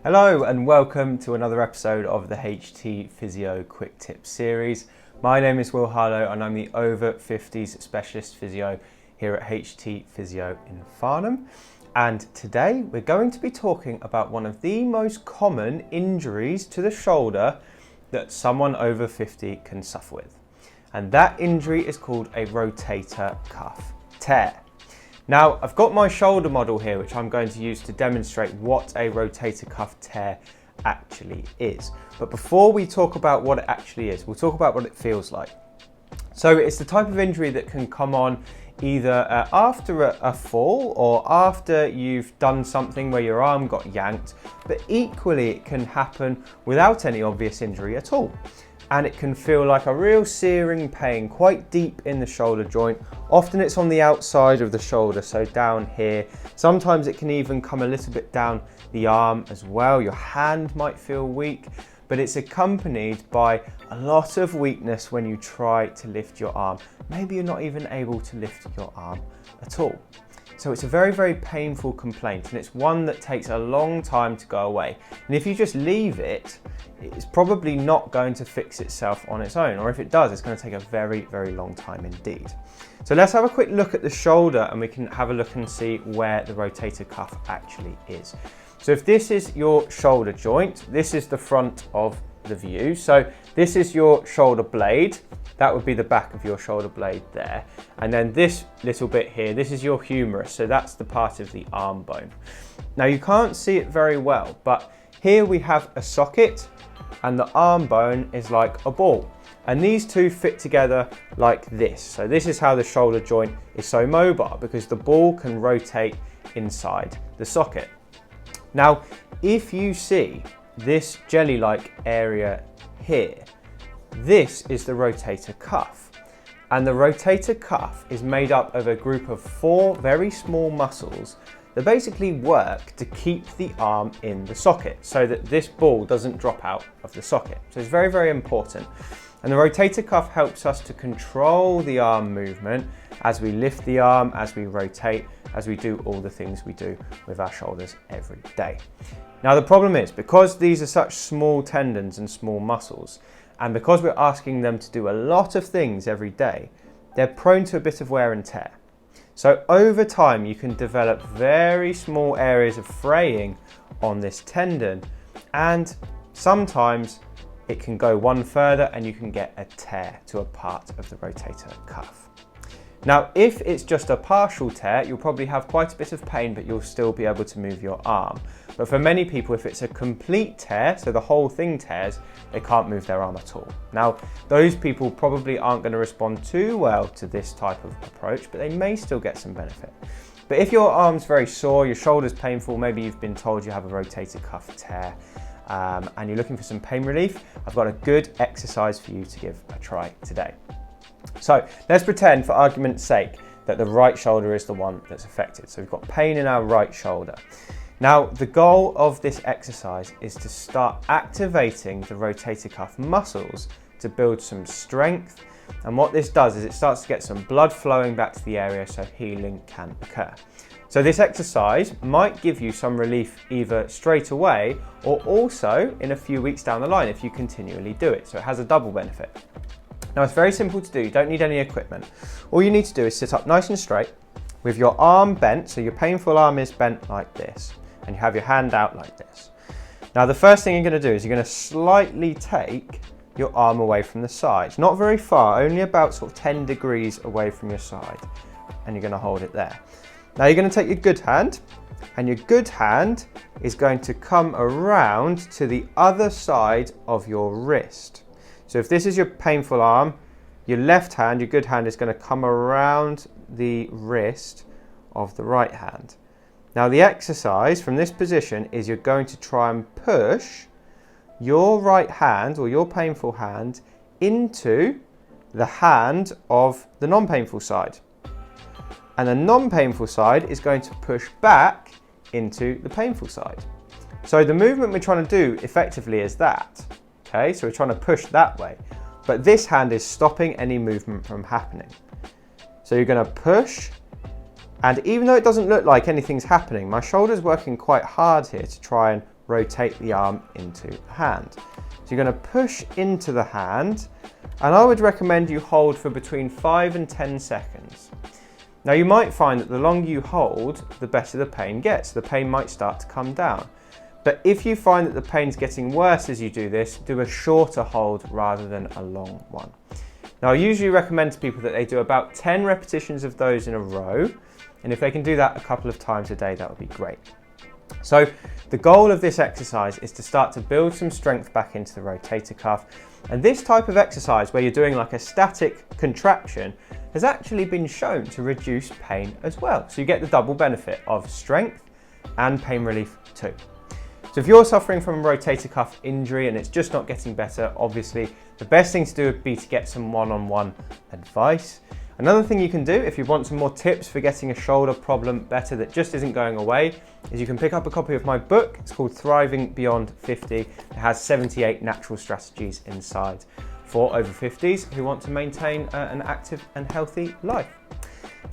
Hello and welcome to another episode of the HT Physio Quick Tips series. My name is Will Harlow and I'm the Over-Fifties Specialist Physio here at HT Physio in Farnham. And today we're going to be talking about one of the most common injuries to the shoulder that someone over 50 can suffer with. And that injury is called a rotator cuff tear. Now, I've got my shoulder model here, which I'm going to use to demonstrate what a rotator cuff tear actually is. But before we talk about what it actually is, we'll talk about what it feels like. So it's the type of injury that can come on either after a fall or after you've done something where your arm got yanked, but equally it can happen without any obvious injury at all. And it can feel like a real searing pain quite deep in the shoulder joint. Often it's on the outside of the shoulder, so down here. Sometimes it can even come a little bit down the arm as well. Your hand might feel weak, but it's accompanied by a lot of weakness when you try to lift your arm. Maybe you're not even able to lift your arm at all. So it's a very, very painful complaint, and it's one that takes a long time to go away. And if you just leave it, it's probably not going to fix itself on its own, or if it does, it's going to take a very, very long time indeed. So let's have a quick look at the shoulder and we can have a look and see where the rotator cuff actually is. So if this is your shoulder joint, this is the front of the view. So this is your shoulder blade. That would be the back of your shoulder blade there. And then this little bit here, this is your humerus. So that's the part of the arm bone. Now you can't see it very well, but here we have a socket and the arm bone is like a ball. And these two fit together like this. So this is how the shoulder joint is so mobile, because the ball can rotate inside the socket. Now, if you see this jelly-like area here, this is the rotator cuff. And the rotator cuff is made up of a group of 4 very small muscles that basically work to keep the arm in the socket so that this ball doesn't drop out of the socket. So it's very, very important. And the rotator cuff helps us to control the arm movement as we lift the arm, as we rotate, as we do all the things we do with our shoulders every day. Now the problem is, because these are such small tendons and small muscles, and because we're asking them to do a lot of things every day, they're prone to a bit of wear and tear. So over time, you can develop very small areas of fraying on this tendon, and sometimes it can go one further and you can get a tear to a part of the rotator cuff. Now, if it's just a partial tear, you'll probably have quite a bit of pain, but you'll still be able to move your arm. But for many people, if it's a complete tear, so the whole thing tears, they can't move their arm at all. Now, those people probably aren't going to respond too well to this type of approach, but they may still get some benefit. But if your arm's very sore, your shoulder's painful, maybe you've been told you have a rotator cuff tear, and you're looking for some pain relief, I've got a good exercise for you to give a try today. So let's pretend, for argument's sake, that the right shoulder is the one that's affected. So we've got pain in our right shoulder. Now, the goal of this exercise is to start activating the rotator cuff muscles to build some strength. And what this does is it starts to get some blood flowing back to the area so healing can occur. So this exercise might give you some relief either straight away or also in a few weeks down the line if you continually do it. So it has a double benefit. Now, it's very simple to do. You don't need any equipment. All you need to do is sit up nice and straight with your arm bent. So your painful arm is bent like this, and you have your hand out like this. Now, the first thing you're going to do is you're going to slightly take your arm away from the side. Not very far, only about sort of 10 degrees away from your side. And you're going to hold it there. Now, you're going to take your good hand, and your good hand is going to come around to the other side of your wrist. So if this is your painful arm, your left hand, your good hand, is going to come around the wrist of the right hand. Now the exercise from this position is you're going to try and push your right hand or your painful hand into the hand of the non-painful side. And the non-painful side is going to push back into the painful side. So the movement we're trying to do effectively is that. Okay, so we're trying to push that way, but this hand is stopping any movement from happening. So you're going to push, and even though it doesn't look like anything's happening, my shoulder's working quite hard here to try and rotate the arm into the hand. So you're going to push into the hand, and I would recommend you hold for between 5 and 10 seconds. Now you might find that the longer you hold, the better the pain gets. The pain might start to come down. But if you find that the pain's getting worse as you do this, do a shorter hold rather than a long one. Now I usually recommend to people that they do about 10 repetitions of those in a row, and if they can do that a couple of times a day, that would be great. So the goal of this exercise is to start to build some strength back into the rotator cuff, and this type of exercise where you're doing like a static contraction has actually been shown to reduce pain as well. So you get the double benefit of strength and pain relief too. So if you're suffering from a rotator cuff injury and it's just not getting better, obviously the best thing to do would be to get some one-on-one advice. Another thing you can do if you want some more tips for getting a shoulder problem better that just isn't going away is you can pick up a copy of my book. It's called Thriving Beyond 50. It has 78 natural strategies inside for over 50s who want to maintain an active and healthy life.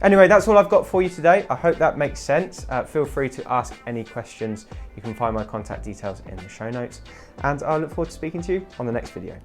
Anyway, that's all I've got for you today. I hope that makes sense. Feel free to ask any questions. You can find my contact details in the show notes, and I look forward to speaking to you on the next video.